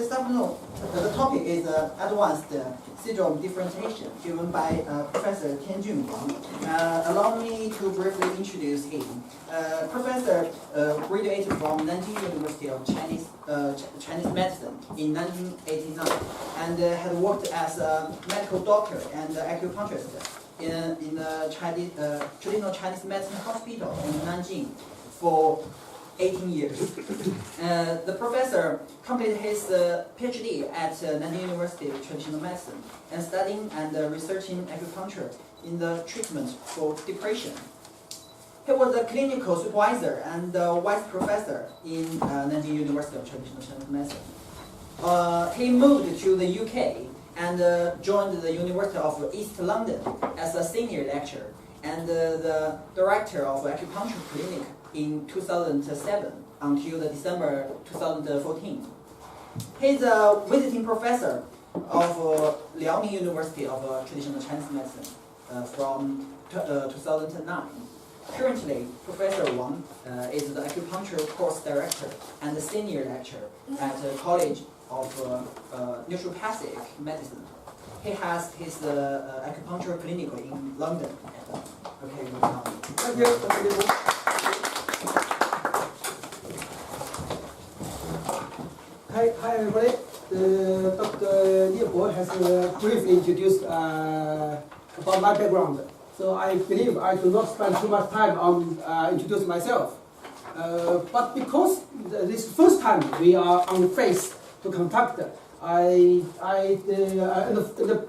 This afternoon, the topic is advanced syndrome differentiation, given by Professor Tianjun Wang. Allow me to briefly introduce him. Professor graduated from Nanjing University of Chinese Medicine in 1989 and had worked as a medical doctor and acupuncturist in the traditional Chinese medicine hospital in Nanjing for 18 years. The professor completed his PhD at Nanjing University of Traditional Medicine and studying and researching acupuncture in the treatment for depression. He was a clinical supervisor and vice professor in Nanjing University of Traditional Chinese Medicine. He moved to the UK and joined the University of East London as a senior lecturer and the director of acupuncture clinic in 2007 until December 2014. He's a visiting professor of Liaoning University of Traditional Chinese Medicine from 2009. Currently, Professor Wang is the acupuncture course director and the senior lecturer at the College of Naturopathic Medicine. He has his acupuncture clinic in London. Okay, thank you. Hi everybody. Dr. Liebo has briefly introduced about my background. So I believe I do not spend too much time on introducing myself. But because this first time we are on the face to contact, the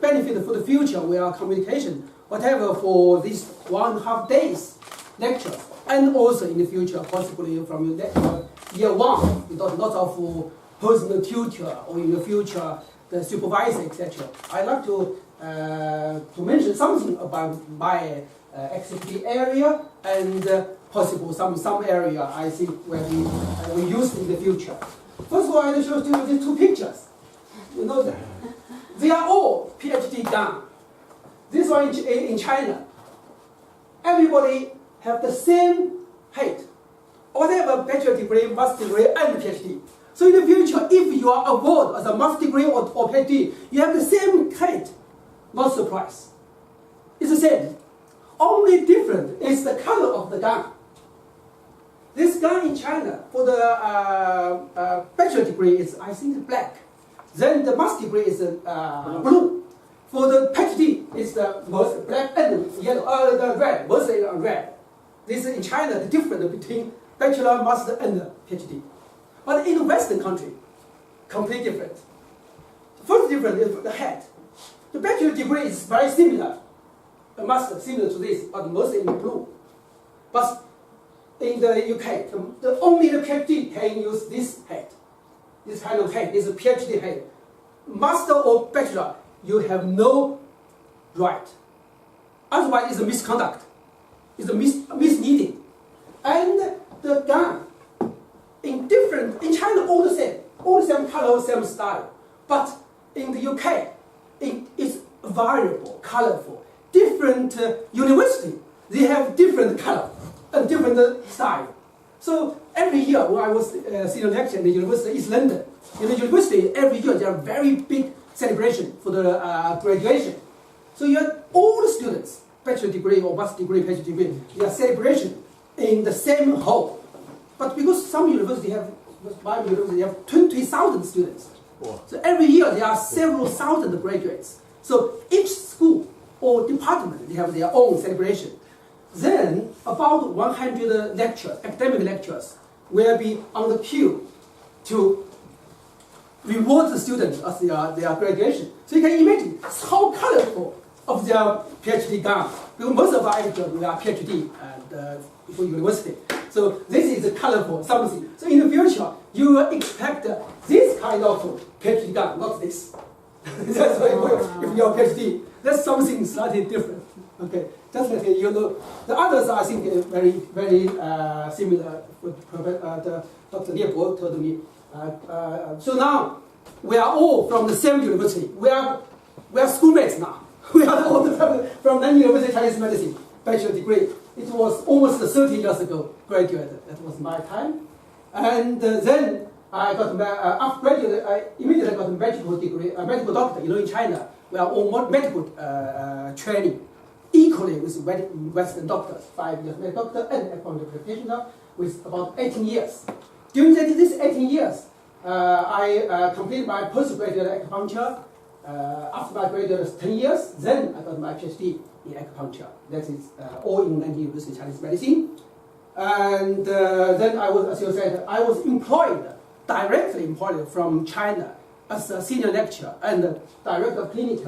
benefit for the future we are communication, whatever for these 1.5 days lectures, and also in the future possibly from year one, without lots of personal tutor or in the future the supervisor, etc. I'd like to mention something about my activity area and possible some area I think will be used in the future. First of all, I show you these two pictures. You know that they are all PhD done. This one in China. Everybody have the same height, whatever bachelor degree, master degree, and PhD. So in the future, if you are awarded as a master degree or PhD, you have the same height. Not surprised. It's the same. Only different is the color of the gun. This gun in China for the bachelor degree is I think black. Then the master degree is blue. For the PhD, it's the most black and yellow, the red, mostly red. This is in China the difference between bachelor, master, and PhD. But in the Western country, completely different. First difference is the head. The bachelor degree is very similar. The master similar to this, but mostly in blue. But in the UK, only the PhD can use this head. This kind of head is a PhD head. Master or bachelor, you have no right. Otherwise, it's a misconduct. It's a misleading. And the gun, in China, all the same color, same style. But in the UK, it is variable, colorful. Different university, they have different color and different style. So every year when I was senior lecturer in the University of East London, in the university, every year there are very big celebration for the graduation. So you have all the students, bachelor degree or master degree, PhD degree, they are celebration in the same hall. But because some university have, my university have 20,000 students. Wow. So every year there are several thousand graduates. So each school or department, they have their own celebration. Then about 100 lectures, academic lectures, will be on the queue to reward the students as their graduation. So you can imagine how colorful of their PhD gown. Because most of our actors we are PhD and for university. So this is a colorful something. So in the future, you will expect this kind of PhD gown, not this. That's why if you're PhD, that's something slightly different. Okay, just like you know, the others I think very, very similar. Dr. Liebo told me. So now we are all from the same university. We are schoolmates now. We are all from Nanjing University Chinese Medicine bachelor degree. It was almost 30 years ago graduated. That was my time. And then I got after graduate, I immediately got a medical degree, a medical doctor. You know, in China, we are all medical training, equally with Western doctors. 5 years medical doctor and acupuncture practitioner with about 18 years. During these 18 years, I completed my postgraduate acupuncture. After my graduate was 10 years, then I got my PhD in acupuncture. That is all in Nanjing University Chinese medicine. And then I was, as you said, I was directly employed from China as a senior lecturer and director of clinic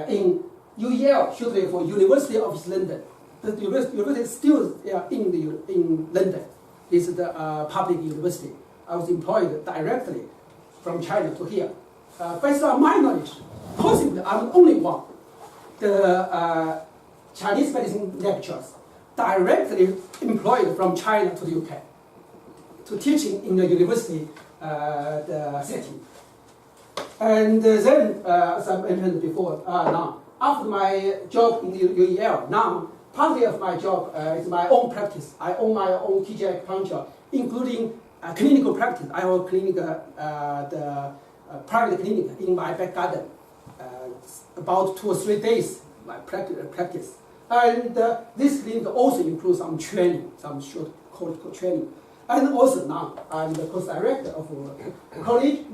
in UEL, shortly for University of East London. The university is still in London. This is the public university. I was employed directly from China to here. Based on my knowledge, possibly I'm the only one, the Chinese medicine lecturers directly employed from China to the UK to teaching in the university the setting. And then, as I mentioned before, now after my job in the UEL, now part of my job is my own practice. I own my own teaching acupuncture, including clinical practice. I have a clinic, the private clinic in my back garden. About 2 or 3 days my practice. And this clinic also includes some training, some short course training. And also now I'm the course director of College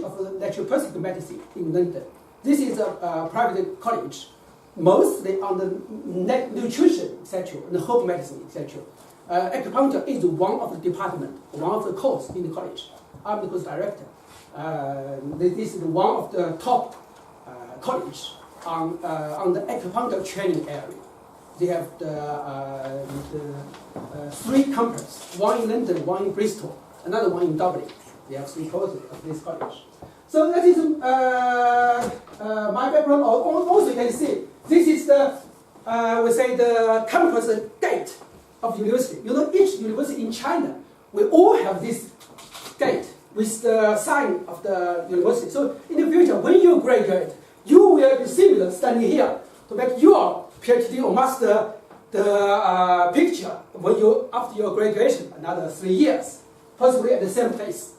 of Naturopathic Medicine in London. This is a private college, mostly on the nutrition, etc., and herb medicine, etc. Acupuncture is one of the department, one of the course in the college. I'm the course director. This is one of the top college on the acupuncture training area. They have the 3 campuses, one in London, one in Bristol, another one in Dublin. They have 3 courses of this college. So that is my background. Also, you can see this is the we say the campus gate of university. You know, each university in China, we all have this gate with the sign of the university. So in the future, when you graduate, you will be similar standing here to make your PhD or master the picture when you after your graduation, another 3 years, possibly at the same place.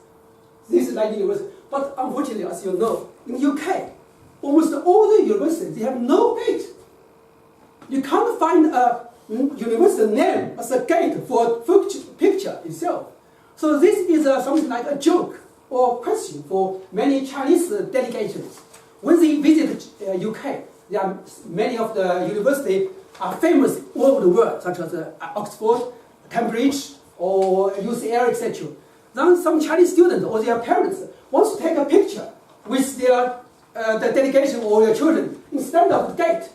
This is like university. But unfortunately, as you know, in the UK, almost all the universities, they have no gate. You can't find a university name as a gate for picture itself. So this is something like a joke or question for many Chinese delegations. When they visit UK, there are many of the universities are famous all over the world, such as Oxford, Cambridge, or UCL, etc. Then some Chinese students or their parents want to take a picture with their the delegation or their children instead of the gate.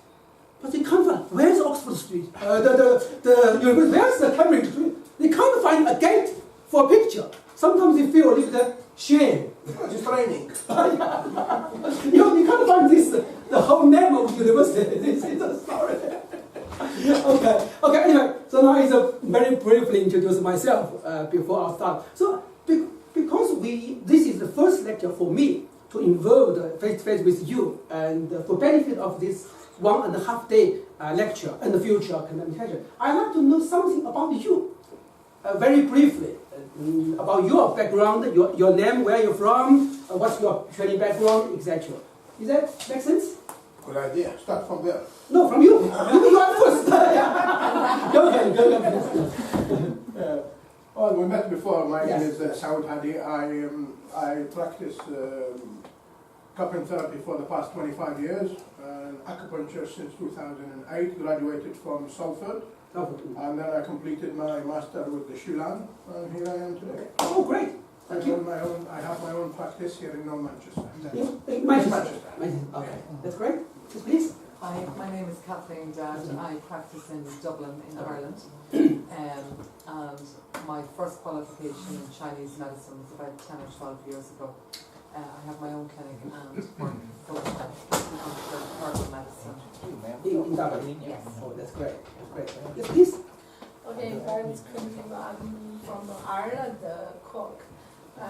But they can't find, where's Oxford Street? The university, where's the Cambridge Street? They can't find a gate for a picture. Sometimes they feel a little bit shame. Just training. You can't find this, the whole name of the university. This is a story. Okay, anyway, so now I very briefly introduce myself before I start. So, because this is the first lecture for me to involve the face-to-face with you, and for benefit of this 1.5 day lecture and the future communication, I'd like to know something about you, very briefly, about your background, your name, where you're from, what's your training background, etc. Does that make sense? Good idea. Start from there. No, from you. You are first. Go ahead. Well, we met before. My name Yes. is Saud Hadi. I practice cupping therapy for the past 25 years, and acupuncture since 2008. Graduated from Salford, and then I completed my master with the Shulan, and here I am today. Oh, great. Thank you. I have my own practice here in North Manchester. In Manchester. Okay, that's great. Yes, please. Hi, my name is Kathleen Dowd. I practice in Dublin, in Ireland. And my first qualification in Chinese medicine was about 10 or 12 years ago. I have my own clinic and work full-time on herbal medicine. In Dublin. Yes. Oh, that's great. That's great. Yes, please. Okay, my name is Quentin. I'm from Ireland, Cork. I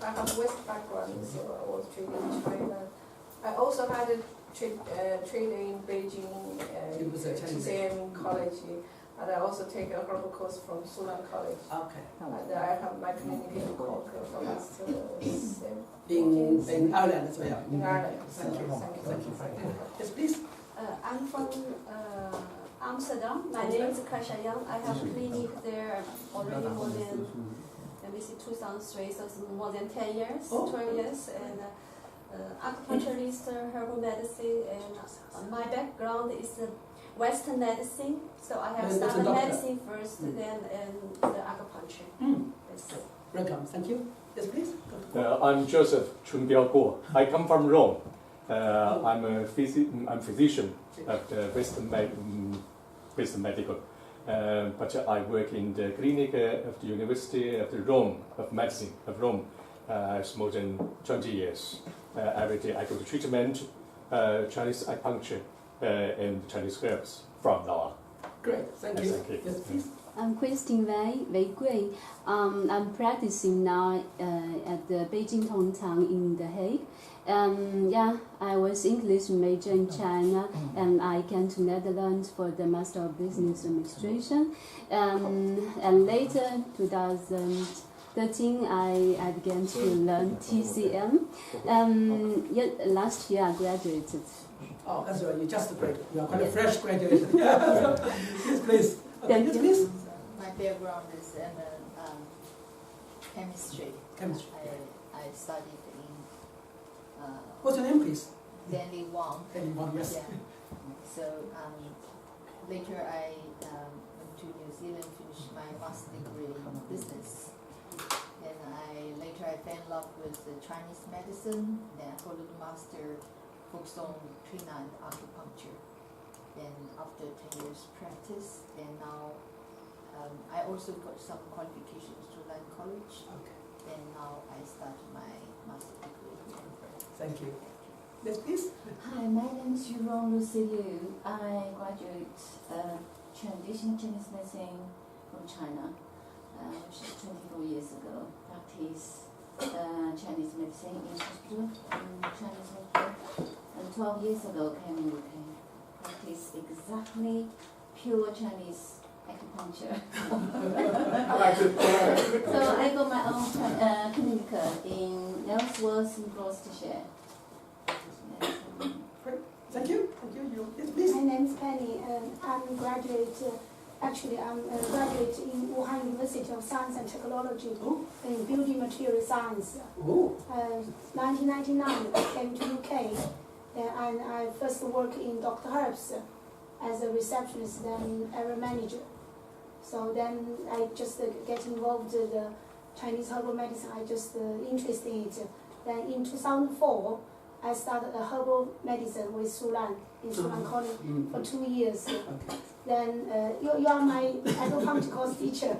have West background, so I was trained in China. I also had a training in Beijing, It was a Chinese TCM college. And I also take a herbal course from Sunan College. Okay. And I have my clinic in Cork for the last In Ireland as well. in Ireland. Thank you. Thank you. Yes, please. I'm from Amsterdam. My name is Kasia Yang. I have a clinic there already more than, let me see, 2003, so it's more than 10 years, 12 years. And acupuncturist, herbal medicine, and my background is Western medicine. So I have started medicine first, then the acupuncture. Yes. Welcome. Thank you. Yes, please. I'm Joseph Chunbiao Guo. I come from Rome. I'm physician at Western Medical, but I work in the clinic of the University of Rome of Medicine of Rome. It's more than 20 years. Every day I go to treatment, Chinese acupuncture, and Chinese herbs from now on. Great. Thank you. Thank you. Yes, please. I'm Christine Wei Gui. I'm practicing now at the Beijing Tongcang in The Hague. I was English major in China, and I came to Netherlands for the Master of Business Administration. And later, 2013, I began to learn TCM. Last year I graduated. Oh, that's right. You just graduated. You are quite a fresh graduate. Yes, please. Thank yes, you. please. My background is in chemistry. Chemistry. I studied in What's your name, please? Stanley Wang. Anyone? Yes. Yeah. So later I went to New Zealand, finished my master's degree in business. Then later I fell in love with the Chinese medicine. Then I followed the master, focused on treatment and acupuncture. Then after 10 years practice, then now I also got some qualifications through Wang College. Okay. Then now I started my master's degree here. Thank you. Yes, please. Hi, my name is Yurong Lucy Liu. I graduate traditional Chinese medicine from China, which is 24 years ago. Practice Chinese medicine in hospital, Chinese hospital. And 12 years ago came in UK. Practice exactly pure Chinese acupuncture. So I got my own clinic in Ellsworth in Gloucestershire. Thank you. Thank you. Yes, please. My name is Penny, and I'm a graduate. Actually, I'm a graduate in Wuhan University of Science and Technology in Building Material Science. 1999, I came to UK, and I first worked in Dr. Herb's as a receptionist, then area manager. So then I just get involved in the Chinese herbal medicine. I just interested in it. Then in 2004, I started a herbal medicine with Sulan in Sunan College for 2 years. Okay. Then you are my acupuncture course teacher.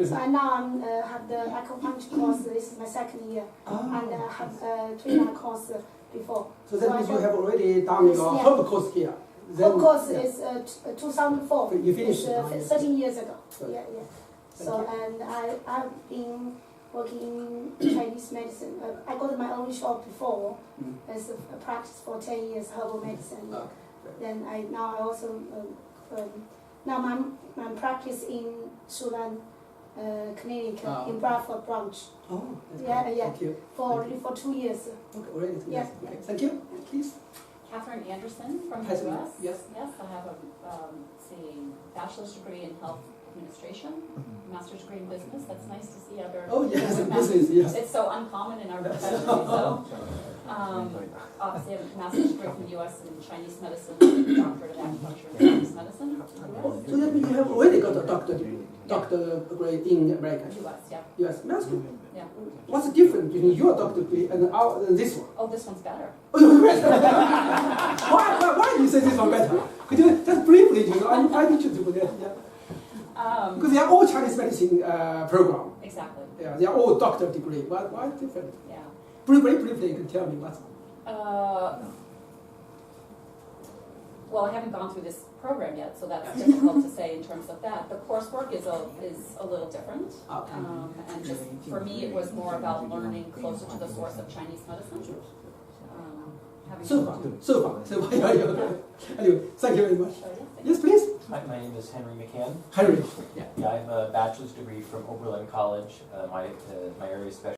So I now have the acupuncture course. This is my second year, and I have treatment course before. So that means you have already done your herbal course here. Herbal course is 2004. You finished it's 13 years ago. Good. Yeah. So and I've been working in Chinese medicine. I got my own shop before as a practice for 10 years herbal medicine. Okay. Then I also now my practice in Sulan clinic in Bradford branch. Oh, that's Yeah. Thank you. For 2 years. Okay, already. Yes. Okay. Thank you. Please. Catherine Anderson from the Catherine, US. yes. Yes, I have a bachelor's degree in health administration, master's degree in business. That's nice to see other. Oh yes, business. Yes. It's so uncommon in our profession. So, obviously, I have a master's degree from the US in Chinese medicine, doctorate of acupuncture in Chinese medicine. So that means you have already got a doctor degree in America. US, yeah. Yes. That's good. Yeah. What's the difference between your doctor degree and this one? Oh, this one's better. Why do you say this one better? Could you just briefly, I'm interested with that. Yeah. Because they are all Chinese medicine program. Exactly. Yeah, they are all doctor degree. Why different? Yeah. Very briefly, you can tell me what's. Well, I haven't gone through this program yet, so that's difficult to say in terms of that. The coursework is a little different, and just for me, it was more about learning closer to the source of Chinese medicine. So far. Anyway, thank you very much. So, yeah, Yes, please. My name is Henry McCann. Henry. Yeah, I have a bachelor's degree from Oberlin College. My area of specialty